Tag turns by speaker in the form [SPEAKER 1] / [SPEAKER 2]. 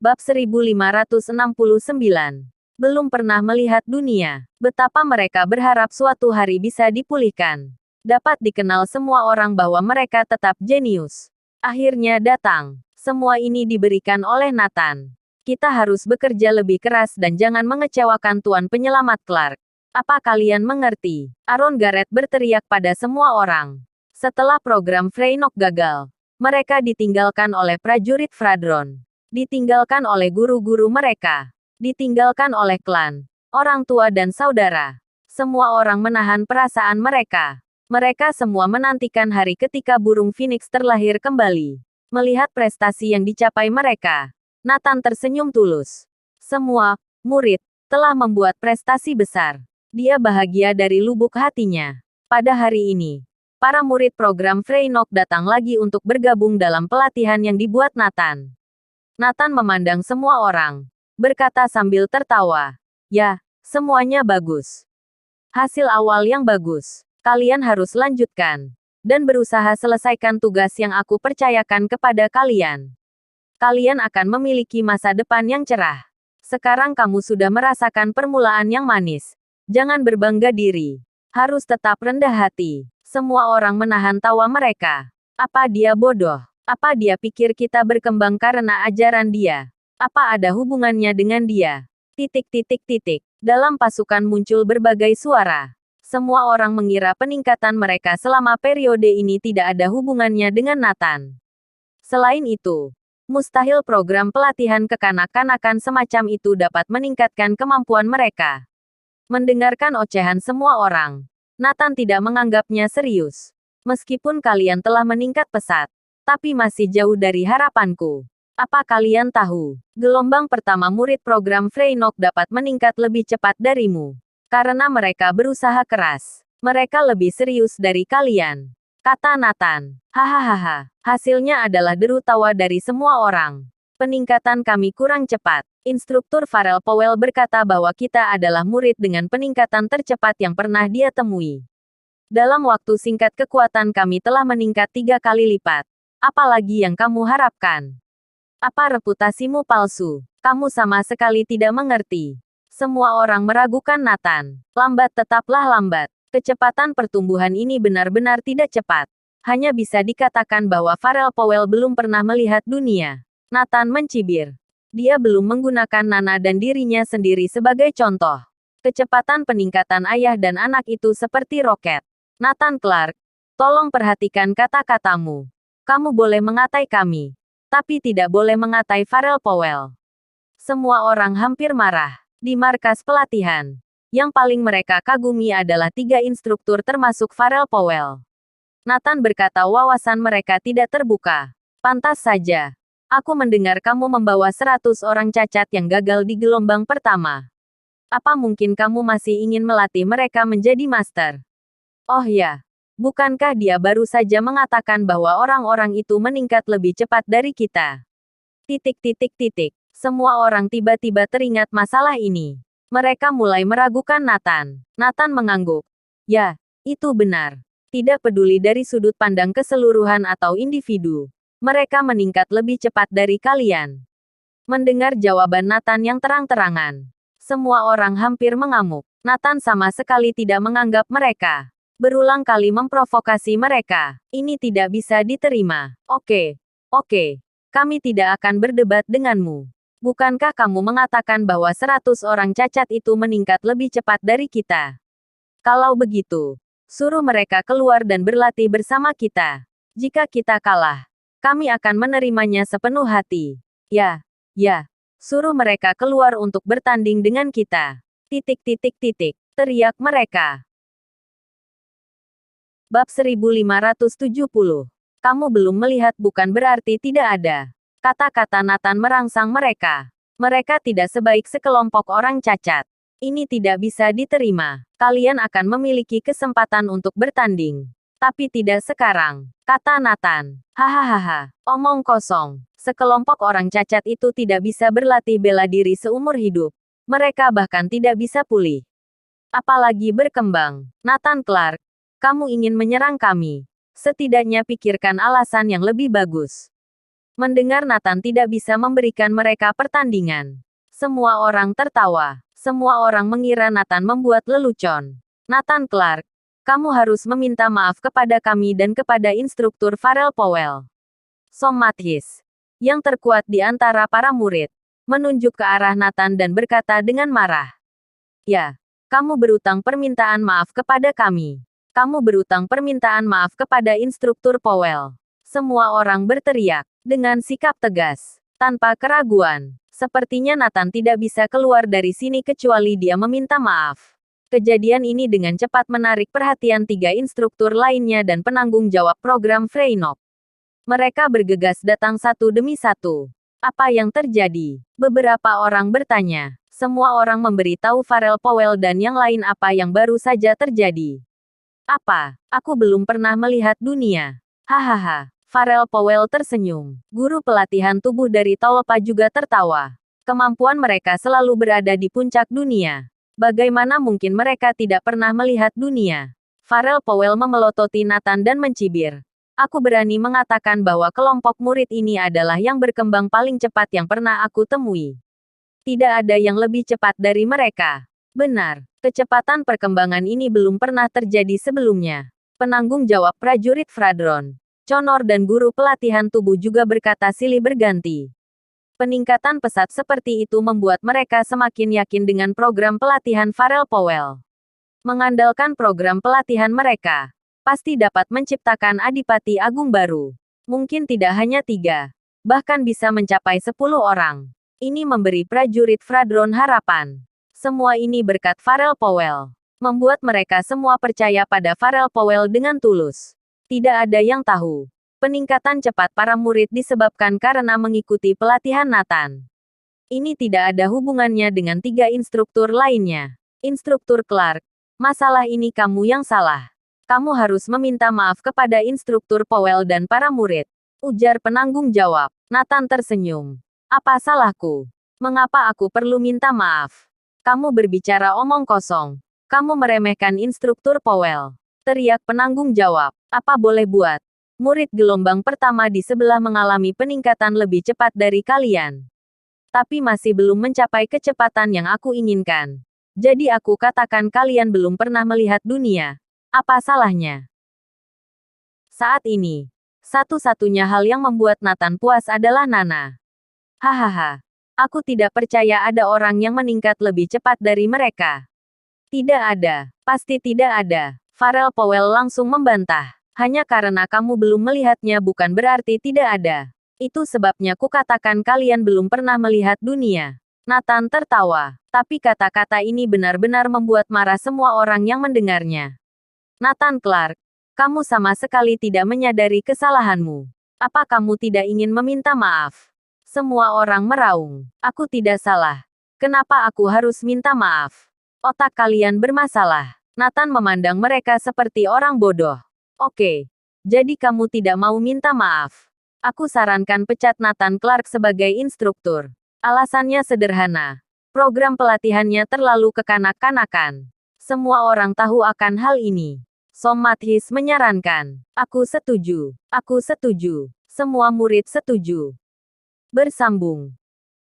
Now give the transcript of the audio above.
[SPEAKER 1] Bab 1569. Belum pernah melihat dunia. Betapa mereka berharap suatu hari bisa dipulihkan. Dapat dikenal semua orang bahwa mereka tetap jenius. Akhirnya datang. Semua ini diberikan oleh Nathan. Kita harus bekerja lebih keras dan jangan mengecewakan Tuan Penyelamat Clark. Apa kalian mengerti? Aaron Garrett berteriak pada semua orang. Setelah program Freynok gagal, mereka ditinggalkan oleh prajurit Fradron. Ditinggalkan oleh guru-guru mereka. Ditinggalkan oleh klan, orang tua dan saudara. Semua orang menahan perasaan mereka. Mereka semua menantikan hari ketika burung Phoenix terlahir kembali. Melihat prestasi yang dicapai mereka, Nathan tersenyum tulus. Semua murid telah membuat prestasi besar. Dia bahagia dari lubuk hatinya. Pada hari ini, para murid program Freynok datang lagi untuk bergabung dalam pelatihan yang dibuat Nathan. Nathan memandang semua orang, berkata sambil tertawa. Ya, semuanya bagus. Hasil awal yang bagus. Kalian harus lanjutkan. Dan berusaha selesaikan tugas yang aku percayakan kepada kalian. Kalian akan memiliki masa depan yang cerah. Sekarang kamu sudah merasakan permulaan yang manis. Jangan berbangga diri. Harus tetap rendah hati. Semua orang menahan tawa mereka. Apa dia bodoh? Apa dia pikir kita berkembang karena ajaran dia? Apa ada hubungannya dengan dia? Dalam pasukan muncul berbagai suara. Semua orang mengira peningkatan mereka selama periode ini tidak ada hubungannya dengan Nathan. Selain itu, mustahil program pelatihan kekanak-kanakan semacam itu dapat meningkatkan kemampuan mereka. Mendengarkan ocehan semua orang, Nathan tidak menganggapnya serius. Meskipun kalian telah meningkat pesat, tapi masih jauh dari harapanku. Apa kalian tahu, gelombang pertama murid program Freynok dapat meningkat lebih cepat darimu. Karena mereka berusaha keras. Mereka lebih serius dari kalian. Kata Nathan. Hahaha. Hasilnya adalah deru tawa dari semua orang. Peningkatan kami kurang cepat. Instruktur Farrell Powell berkata bahwa kita adalah murid dengan peningkatan tercepat yang pernah dia temui. Dalam waktu singkat kekuatan kami telah meningkat 3 kali lipat. Apalagi yang kamu harapkan? Apa reputasimu palsu? Kamu sama sekali tidak mengerti. Semua orang meragukan Nathan. Lambat tetaplah lambat. Kecepatan pertumbuhan ini benar-benar tidak cepat. Hanya bisa dikatakan bahwa Farrell Powell belum pernah melihat dunia. Nathan mencibir. Dia belum menggunakan Nana dan dirinya sendiri sebagai contoh. Kecepatan peningkatan ayah dan anak itu seperti roket. Nathan Clark, tolong perhatikan kata-katamu. Kamu boleh mengatai kami, tapi tidak boleh mengatai Farrell Powell. Semua orang hampir marah. Di markas pelatihan, yang paling mereka kagumi adalah 3 instruktur termasuk Farrell Powell. Nathan berkata wawasan mereka tidak terbuka. Pantas saja. Aku mendengar kamu membawa 100 orang cacat yang gagal di gelombang pertama. Apa mungkin kamu masih ingin melatih mereka menjadi master? Oh ya. Bukankah dia baru saja mengatakan bahwa orang-orang itu meningkat lebih cepat dari kita? Semua orang tiba-tiba teringat masalah ini. Mereka mulai meragukan Nathan. Nathan mengangguk. Ya, itu benar. Tidak peduli dari sudut pandang keseluruhan atau individu. Mereka meningkat lebih cepat dari kalian. Mendengar jawaban Nathan yang terang-terangan, semua orang hampir mengamuk. Nathan sama sekali tidak menganggap mereka. Berulang kali memprovokasi mereka. Ini tidak bisa diterima. Oke. Kami tidak akan berdebat denganmu. Bukankah kamu mengatakan bahwa 100 orang cacat itu meningkat lebih cepat dari kita? Kalau begitu, suruh mereka keluar dan berlatih bersama kita. Jika kita kalah, kami akan menerimanya sepenuh hati. Ya. Suruh mereka keluar untuk bertanding dengan kita. Teriak mereka. Bab 1570. Kamu belum melihat bukan berarti tidak ada. Kata-kata Nathan merangsang mereka. Mereka tidak sebaik sekelompok orang cacat. Ini tidak bisa diterima. Kalian akan memiliki kesempatan untuk bertanding. Tapi tidak sekarang. Kata Nathan. Hahaha. Omong kosong. Sekelompok orang cacat itu tidak bisa berlatih bela diri seumur hidup. Mereka bahkan tidak bisa pulih. Apalagi berkembang. Nathan Clark. Kamu ingin menyerang kami. Setidaknya pikirkan alasan yang lebih bagus. Mendengar Nathan tidak bisa memberikan mereka pertandingan. Semua orang tertawa. Semua orang mengira Nathan membuat lelucon. Nathan Clark, kamu harus meminta maaf kepada kami dan kepada instruktur Farrell Powell. Som Mathis, yang terkuat di antara para murid, menunjuk ke arah Nathan dan berkata dengan marah. Ya, kamu berutang permintaan maaf kepada kami. Kamu berutang permintaan maaf kepada instruktur Powell. Semua orang berteriak, dengan sikap tegas, tanpa keraguan. Sepertinya Nathan tidak bisa keluar dari sini kecuali dia meminta maaf. Kejadian ini dengan cepat menarik perhatian 3 instruktur lainnya dan penanggung jawab program Freynok. Mereka bergegas datang satu demi satu. Apa yang terjadi? Beberapa orang bertanya. Semua orang memberitahu Farrell Powell dan yang lain apa yang baru saja terjadi. Apa? Aku belum pernah melihat dunia. Hahaha. Farrell Powell tersenyum. Guru pelatihan tubuh dari Tolopa juga tertawa. Kemampuan mereka selalu berada di puncak dunia. Bagaimana mungkin mereka tidak pernah melihat dunia? Farrell Powell memelototi Nathan dan mencibir. Aku berani mengatakan bahwa kelompok murid ini adalah yang berkembang paling cepat yang pernah aku temui. Tidak ada yang lebih cepat dari mereka. Benar, kecepatan perkembangan ini belum pernah terjadi sebelumnya. Penanggung jawab prajurit Fradron, Connor dan guru pelatihan tubuh juga berkata silih berganti. Peningkatan pesat seperti itu membuat mereka semakin yakin dengan program pelatihan Farrell Powell. Mengandalkan program pelatihan mereka, pasti dapat menciptakan adipati agung baru. Mungkin tidak hanya 3, bahkan bisa mencapai 10 orang. Ini memberi prajurit Fradron harapan. Semua ini berkat Farrell Powell. Membuat mereka semua percaya pada Farrell Powell dengan tulus. Tidak ada yang tahu. Peningkatan cepat para murid disebabkan karena mengikuti pelatihan Nathan. Ini tidak ada hubungannya dengan 3 instruktur lainnya. Instruktur Clark, masalah ini kamu yang salah. Kamu harus meminta maaf kepada instruktur Powell dan para murid. Ujar penanggung jawab. Nathan tersenyum. Apa salahku? Mengapa aku perlu minta maaf? Kamu berbicara omong kosong. Kamu meremehkan instruktur Powell. Teriak penanggung jawab. Apa boleh buat? Murid gelombang pertama di sebelah mengalami peningkatan lebih cepat dari kalian. Tapi masih belum mencapai kecepatan yang aku inginkan. Jadi aku katakan kalian belum pernah melihat dunia. Apa salahnya? Saat ini, satu-satunya hal yang membuat Nathan puas adalah Nana. Hahaha. Aku tidak percaya ada orang yang meningkat lebih cepat dari mereka. Tidak ada. Pasti tidak ada. Farrell Powell langsung membantah. Hanya karena kamu belum melihatnya bukan berarti tidak ada. Itu sebabnya kukatakan kalian belum pernah melihat dunia. Nathan tertawa. Tapi kata-kata ini benar-benar membuat marah semua orang yang mendengarnya. Nathan Clark, kamu sama sekali tidak menyadari kesalahanmu. Apa kamu tidak ingin meminta maaf? Semua orang meraung. Aku tidak salah. Kenapa aku harus minta maaf? Otak kalian bermasalah. Nathan memandang mereka seperti orang bodoh. Oke. Jadi kamu tidak mau minta maaf. Aku sarankan pecat Nathan Clark sebagai instruktur. Alasannya sederhana. Program pelatihannya terlalu kekanak-kanakan. Semua orang tahu akan hal ini. Som Mathis menyarankan. Aku setuju. Aku setuju. Semua murid setuju. Bersambung.